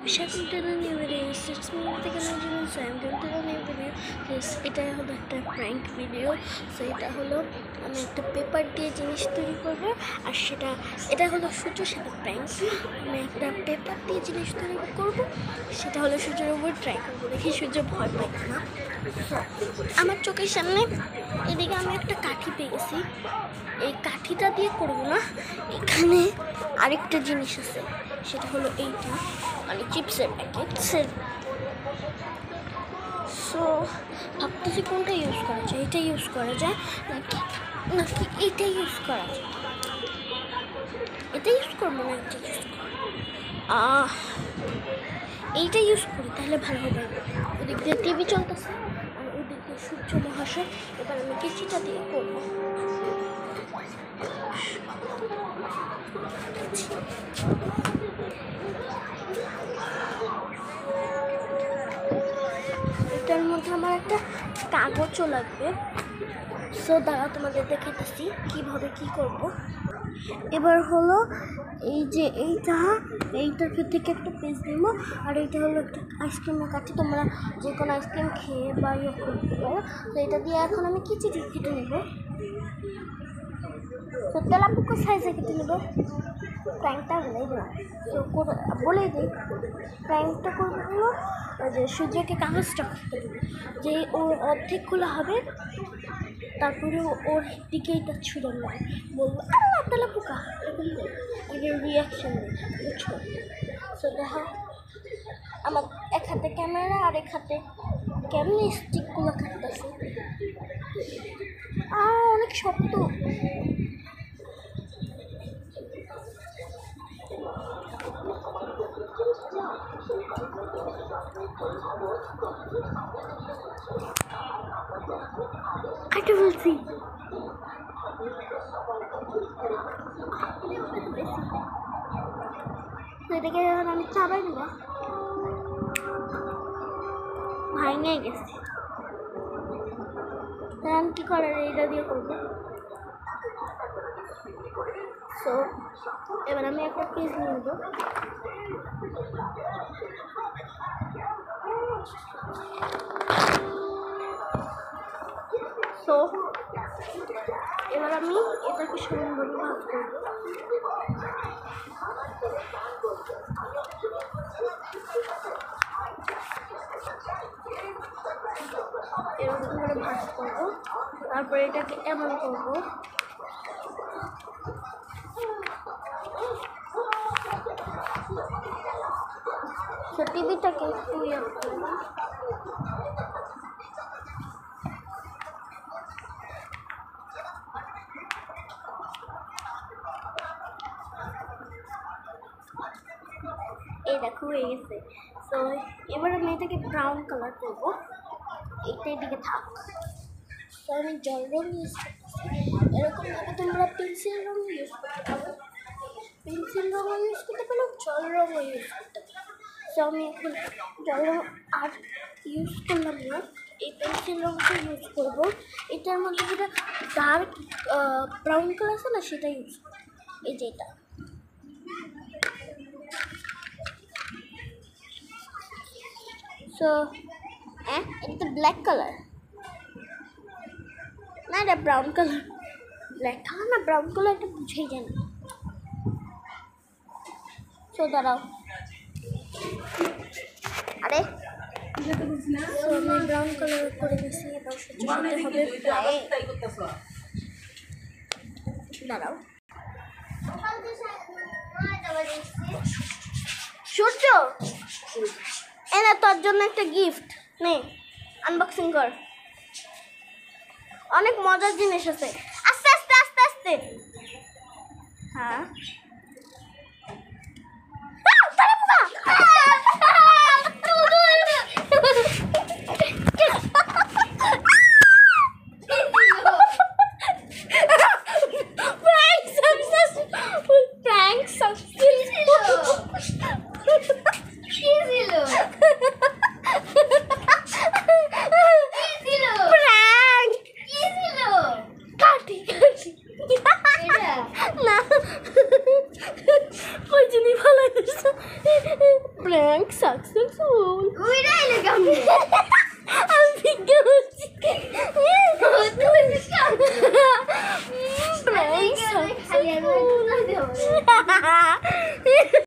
Welcome to the new video. It's me, the Canadian Sam. Welcome to the new video. এটা হলো একটা prank video. So এটা হলো আমি একটা পেপার দিয়ে জিনিস তৈরি করব, আর এটা হলো সূর্যের সাথে প্র্যাঙ্ক। আমি একটা পেপার দিয়ে জিনিস তৈরি করব, সেটা হলো সূর্যের উপর ট্রাই করবো, দেখি সূর্য ভয় পায় না। আমার চোখের সামনে এদিকে আমি একটা কাঠি পেয়ে গেছি। এই কাঠিটা দিয়ে করবো না, এখানে আরেকটা জিনিস আছে, সেটা হলো এইটা, মানে চিপসের প্যাকেট। সো ভাবতেছি কোনটা ইউজ করা যায়, এটা ইউজ করা যায় নাকি এইটা ইউজ করা যায়। এটা ইউজ করবো না, এটা ইউজ করবো, এইটা ইউজ করি তাহলে ভালো হবে। ওদিক দিয়ে টিভি চলতেছে আর ওদিক দিয়ে সূর্য মহাশয়। এবার আমি কিছুটা দিয়ে করবো। এটার মধ্যে আমার একটা কাগজও লাগবে। সো দাঁড়া, তোমাদের দেখাতেছি কীভাবে কী করব। এবার হলো এই যে এইটার থেকে একটা পেজ নেব, আর এইটা হলো একটা আইসক্রিমের কাঠি। তোমরা যে কোনো আইসক্রিম খেয়ে বা ইয়ে করতে পারো। তো এটা দিয়ে এখন আমি চিঠি কেটে নেব। তো তেলাপোকা সাইজে কেটে নেব। প্র্যাঙ্কটা বলেই দিলাম, তো বলেই দিই প্র্যাঙ্কটা করবো হলো যে সূর্যকে কাগজটা করতে দেবে, যে ওর অর্ধেকগুলো হবে, তারপরে ওর দিকেই তার ছুড়ে নেয়, বলবো আল্লাহ তেলাপোকা, এরকম আগে রিয়াকশান নেই, বুঝছো? সো দেখো আমার এক হাতে ক্যামেরা আর এক হাতে কেমনি স্টিকগুলো কাটতেছে, অনেক শক্ত। কাটে বলছি এটাকে আমি চাবাই নেব, ভাঙে গেছে। আমি কি করার এইটা দিয়ে করবো। সো এবার আমি একটা পিস নিয়ে নেব। সো এবার আমি এটাকে সুন্দরভাবে ভাজ করবো। এরকম করে ভাজ করবো, তারপরে এটাকে এমন করবো। তো টিভিটাকে একটু ইয়ে করবো। এই দেখো হয়ে গেছে। তো এবার আমি এটাকে ব্রাউন কালার করবো, এটা এদিকে থাক। তো আমি জল রঙ ইউজ করতেছি। এরকমভাবে তোমরা পেন্সিল রঙ ইউজ করতে পারো, পেন্সিল রঙও ইউজ করতে পারো, জল রঙও ইউজ করতে পারো। তো আমি এখন জল রঙ আর ইউজ করলাম না, এই পেন্সিল রঙটা ইউজ করবো। এটার মধ্যে যেটা ডার্ক ব্রাউন কালার আছে না, সেটা ইউজ করবো, এই যে এটা। সো এটা তো ব্ল্যাক কালার না, এটা ব্রাউন কালার। ব্ল্যাক কালার না ব্রাউন কালার, এটা বুঝেই যায় না। সো দাঁড়াও, আরে আমি ব্রাউন কালার করে দিয়েছি। এবার হবে, দাঁড়াও। সূর্য এনে তোর জন্য একটা গিফট নে, আনবক্সিং কর। অনেক মজার জিনিস আছে, আস্তে আস্তে আস্তে আস্তে। হ্যাঁ না ওই জন্যই ভালো প্র্যাঙ্ক। প্র্যাঙ্ক সাকসেসফুল ওইটাই লাগে আমি আমি বিজ্ঞান হচ্ছি প্র্যাঙ্ক খালি আর